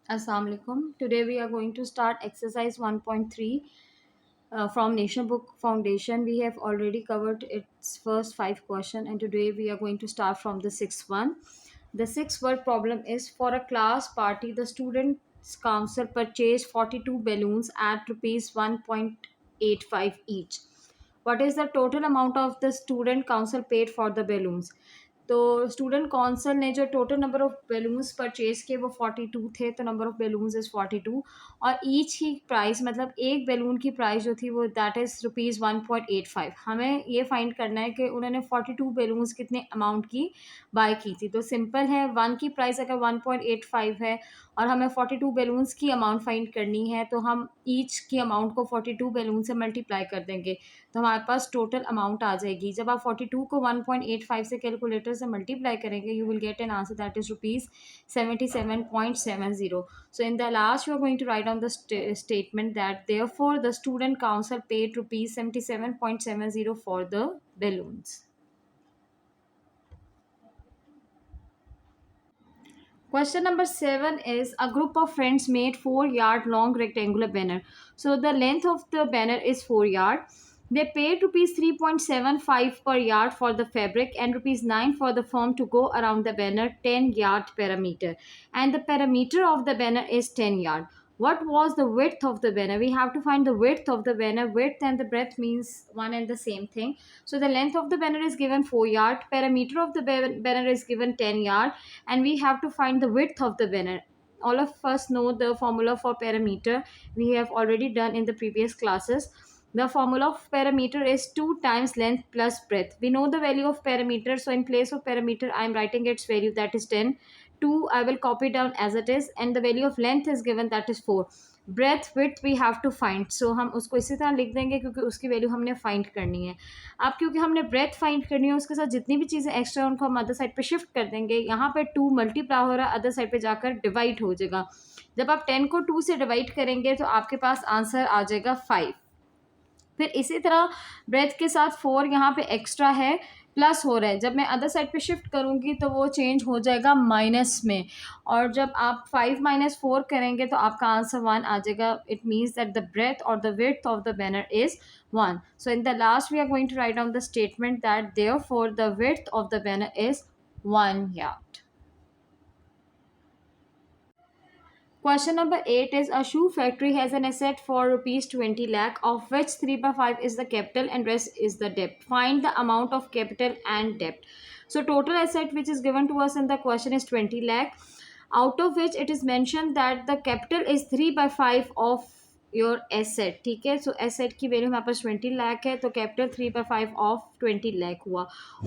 Assalamu alaikum. Today we are going to start exercise 1.3 from Nation Book Foundation. We have already covered its first five questions, and today we are going to start from the sixth one. The sixth word problem is for a class party, the students' council purchased 42 balloons at rupees 1.85 each. What is the total amount of the student council paid for the balloons? तो student council ने जो total number of balloons purchase किए वो 42 थे, तो number of balloons is 42 और each की price मतलब एक बैलून की प्राइस जो थी वो दैट इज़ रुपीज़ 1.85। हमें ये फाइंड करना है कि उन्होंने 42 बैलून्स कितने अमाउंट की बाय की थी। तो सिंपल है, वन की प्राइस अगर 1.85 है और हमें 42 बैलून्स की अमाउंट फाइंड करनी है तो हम ईच की अमाउंट को 42 बैलून से मल्टीप्लाई कर देंगे, तो हमारे पास टोटल अमाउंट आ जाएगी। जब आप 42 को 1.85 से कैलकुलेटर से मल्टीप्लाई करेंगे, you will get an answer that is rupees 77.70। So in the last you are going to write on the statement that therefore the student council paid rupees 77.70 for the balloons. Question number 7 is a group of friends made 4-yard long rectangular banner. So the length of the banner is 4 yard. They paid rupees 3.75 per yard for the fabric and rupees 9 for the foam to go around the banner 10-yard perimeter. And the perimeter of the banner is 10 yard. What was the width of the banner? We have to find the width of the banner. Width and the breadth means one and the same thing. So the length of the banner is given 4 yard. Perimeter of the banner is given 10 yard. And we have to find the width of the banner. All of us know the formula for perimeter. We have already done in the previous classes. The formula of perimeter is 2 times length plus breadth. We know the value of perimeter. So in place of perimeter, I am writing its value, that is 10. 2 I will copy down as it is, and the value of length is given, that is 4. Breadth with we have to find, so हम उसको इसी तरह लिख देंगे क्योंकि उसकी value हमने find करनी है। अब क्योंकि हमने ब्रेथ फाइंड करनी है, उसके साथ जितनी भी चीज़ें एक्स्ट्रा हैं उनको हम अदर साइड पे शिफ्ट कर देंगे। यहाँ पे 2 मल्टीप्लाई हो रहा है, अदर साइड पे जाकर डिवाइड हो जाएगा। जब आप 10 को 2 से डिवाइड करेंगे तो आपके पास आंसर आ जाएगा 5। फिर इसी तरह ब्रेथ के साथ 4 यहाँ पे एक्स्ट्रा है, प्लस हो रहा है। जब मैं अदर साइड पे शिफ्ट करूँगी तो वो चेंज हो जाएगा माइनस में, और जब आप 5 माइनस 4 करेंगे तो आपका आंसर 1 आ जाएगा। It means that the breadth और the width of the banner is 1। So in the last we are going to write down the statement that therefore the width of the banner is 1 yard. Question number 8 is a shoe factory has an asset for rupees 20 lakh, of which 3 by 5 is the capital and rest is the debt. Find the amount of capital and debt. So total asset which is given to us in the question is 20 lakh, out of which it is mentioned that the capital is 3 by 5 of your asset. ठीक है, सो asset की value हमारे पास 20 लाख है, तो capital 3 by 5 of 20 lakh हुआ।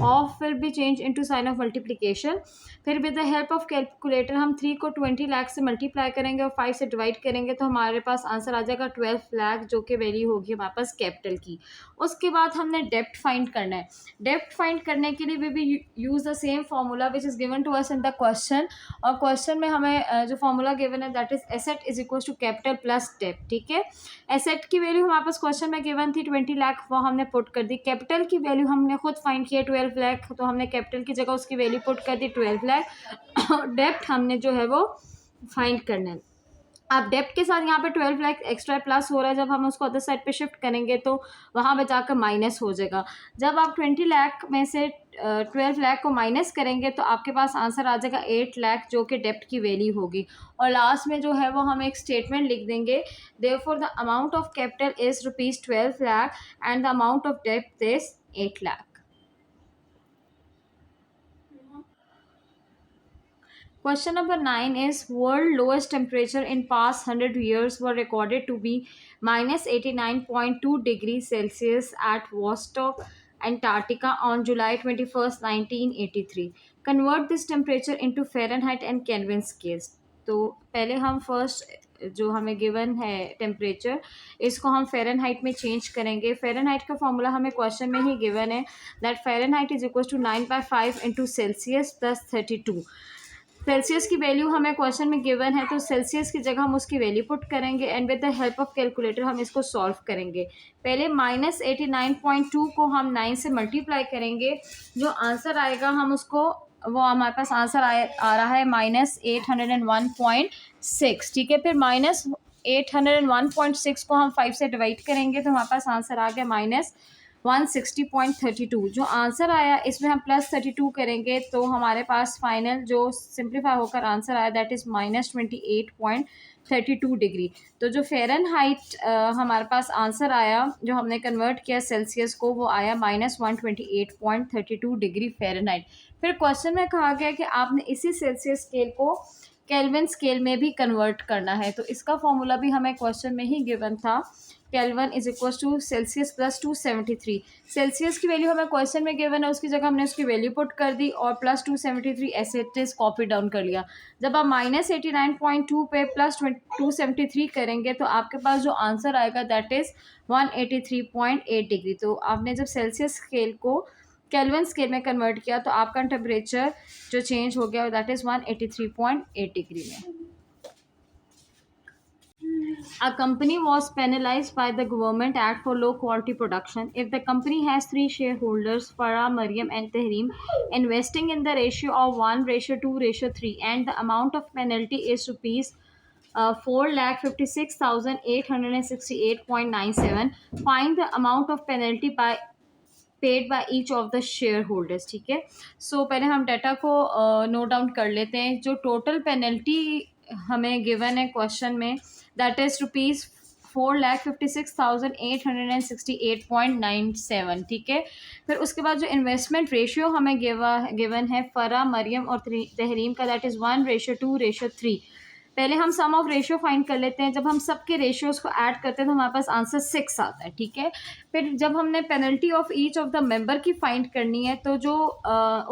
Of will be change into sign of multiplication. फिर with the help of calculator हम 3 को 20 लाख से मल्टीप्लाई करेंगे और 5 से डिवाइड करेंगे, तो हमारे पास आंसर आ जाएगा 12 लाख, जो कि वैल्यू होगी हमारे पास कैपिटल की। उसके बाद हमने डेप्ट फाइंड करना है। डेप्ट फाइंड करने के लिए we be use the same formula which is given to us in the question, और क्वेश्चन में हमें जो फार्मूला गिवन है that is asset is equal to capital plus डेप्ट। ठीक है, एसेट की वैल्यू हमारे पास क्वेश्चन में गिवन थी 20 लाख, वो हमने पुट कर दी। कैपिटल की वैल्यू हमने खुद फाइंड किया 12 लाख, तो हमने कैपिटल की जगह उसकी वैल्यू पुट कर दी 12 लाख। डेप्ट हमने जो है वो फाइंड करना है। अब डेप्ट के साथ यहाँ पे 12 लाख एक्स्ट्रा प्लस हो रहा है, जब हम उसको अदर साइड पे शिफ्ट करेंगे तो वहाँ पे जाकर माइनस हो जाएगा। जब आप 20 लाख में से 12 लाख को माइनस करेंगे तो आपके पास आंसर आ जाएगा 8 लाख, जो कि डेप्ट की वैल्यू होगी। और लास्ट में जो है वो हम एक स्टेटमेंट लिख देंगे, therefore the amount of capital is rupees 12 lakh and the amount of डेप्ट is 8 lakh. Question number 9 is world lowest temperature in past 100 years were recorded to be minus 89.2 degrees Celsius at Vostok, Antarctica on July 21st, 1983. Convert this temperature into Fahrenheit and Kelvin scales. तो पहले हम first जो हमें given है temperature, इसको हम Fahrenheit में change करेंगे। फ़ारेनहाइट का फॉर्मूला हमें क्वेश्चन में ही गिवन है that Fahrenheit is equal to 9/5 into Celsius plus 32। Celsius की वैल्यू हमें क्वेश्चन में गिवन है, तो सेल्सियस की जगह हम उसकी वैल्यू पुट करेंगे and with the help of calculator हम इसको सॉल्व करेंगे। पहले -89.2 को हम 9 से मल्टीप्लाई करेंगे, जो आंसर आएगा हम उसको वो हमारे पास आंसर आ रहा है -801.6, ठीक है। फिर -801.6 को हम 5 से डिवाइड करेंगे तो हमारे पास आंसर आ गया -160.32। जो आंसर आया इसमें हम +32 करेंगे तो हमारे पास फाइनल जो सिंप्लीफाई होकर आंसर आया दैट इज़ -28.32 डिग्री। तो जो फ़ारेनहाइट हमारे पास आंसर आया, जो हमने कन्वर्ट किया सेल्सियस को, वो आया -128.32 डिग्री फ़ारेनहाइट। फिर क्वेश्चन में कहा गया कि आपने इसी सेल्सियस स्केल को केल्विन स्केल में भी कन्वर्ट करना है। तो इसका फॉर्मूला भी हमें क्वेश्चन में ही गिवन था। Kelvin is equal to Celsius plus 273। Celsius की वैल्यू हमें क्वेश्चन में गिवन है, उसकी जगह हमने उसकी वैल्यू पुट कर दी और प्लस 273 ऐसे इट इज कॉपी डाउन कर लिया। जब आप -89.2 पे प्लस 273 करेंगे तो आपके पास जो आंसर आएगा दैट इज़ 183.8 डिग्री। तो आपने जब सेल्सियस स्केल को केल्विन स्केल में कन्वर्ट किया तो आपका टेम्परेचर जो चेंज हो गया दैट इज़ 183.8 डिग्री में। A company was penalized by the Government Act for low quality production. If the company has 3 shareholders, Farah, Mariam, and Tehreem, investing in the ratio of 1:2:3, and the amount of penalty is rupees 4,56,868.97, find the amount of penalty by paid by each of the share holders, ठीक है। सो पहले हम data को note down कर लेते हैं। जो total penalty हमें गिवन है क्वेश्चन में दैट इज़ रुपीज़ 4,56,868.97, ठीक है। फिर उसके बाद जो इन्वेस्टमेंट रेशियो हमें गिवन है फ़रा, मरियम और तहरीम का दैट इज़ 1:2:3। पहले हम सम ऑफ रेशियो फाइंड कर लेते हैं। जब हम सबके रेशियोज़ को ऐड करते हैं तो हमारे पास आंसर 6 आता है, ठीक है। फिर जब हमने penalty of each of the member की फाइंड करनी है तो जो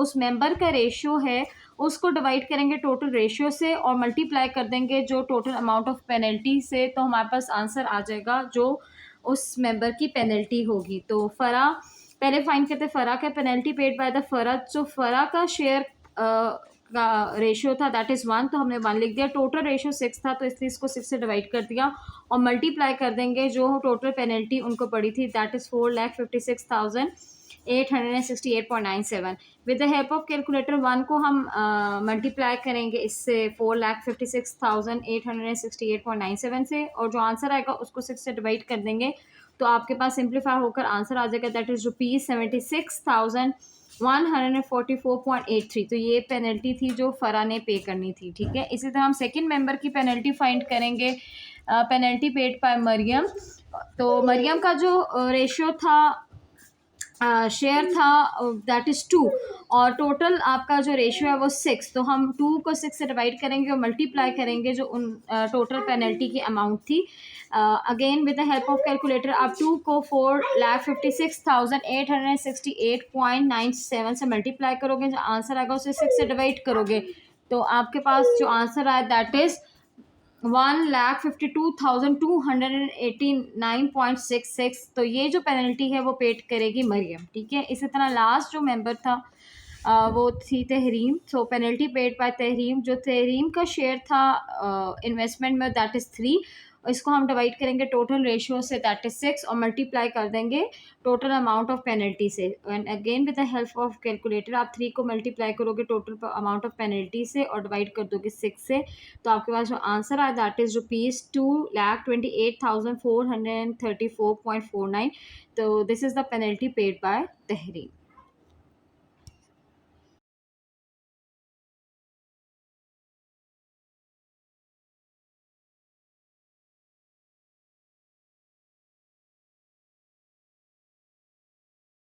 उस मेंबर का रेशियो है उसको डिवाइड करेंगे टोटल रेशियो से और मल्टीप्लाई कर देंगे जो टोटल अमाउंट ऑफ पेनल्टी से, तो हमारे पास आंसर आ जाएगा जो उस मेंबर की पेनल्टी होगी। तो फ़रा पहले फाइंड करते फ़रा का पेनल्टी पेड बाय द फ़रा। जो फ़रा का शेयर का रेशियो था दैट इज़ 1, तो हमने 1 लिख दिया। टोटल रेशियो 6 था तो इसलिए इसको 6 से डिवाइड कर दिया और मल्टीप्लाई कर देंगे जो टोटल पेनल्टी उनको पड़ी थी that is 4,56,868.97। With the help of calculator 1 को हम मल्टीप्लाई करेंगे इससे 4,56,868.97 से और जो आंसर आएगा उसको 6 से डिवाइड कर देंगे तो आपके पास सिंप्लीफाई होकर आंसर आ जाएगा दैट इज़ ₹76,144.83। तो ये पेनल्टी थी जो फ़रा ने पे करनी थी, ठीक है। इसी तरह हम सेकंड मेंबर की पेनल्टी फाइंड करेंगे। Penalty paid by Mariam. तो मरियम का जो रेशियो था शेयर था दैट इज़ 2 और टोटल आपका जो रेशियो है वो 6, तो हम 2 को 6 से डिवाइड करेंगे और मल्टीप्लाई करेंगे जो उन टोटल पेनल्टी की अमाउंट थी। Again with the help of calculator आप 2 को 4,56,868.97 से मल्टीप्लाई करोगे, जो आंसर आएगा उसे 6 से डिवाइड करोगे तो आपके पास जो आंसर आया दैट इज़ 1,52,289.66। तो ये जो पेनल्टी है वो पेड करेगी मरियम, ठीक है। इसी तरह लास्ट जो मेंबर था वो थी तहरीम। सो पेनल्टी पेड बाय तहरीम। जो तहरीम का शेयर था इन्वेस्टमेंट में दैट इज़ 3, इसको हम डिवाइड करेंगे total ratio say that is 6 और मल्टीप्लाई कर देंगे टोटल अमाउंट ऑफ पेनल्टी से। And again with the help of calculator आप 3 को मल्टीप्लाई करोगे टोटल अमाउंट ऑफ पेनल्टी से और डिवाइड कर दोगे 6 से, तो आपके पास जो आंसर आया दैट इज़ ₹2,28,434.49। तो this is the penalty paid bye Tahreem.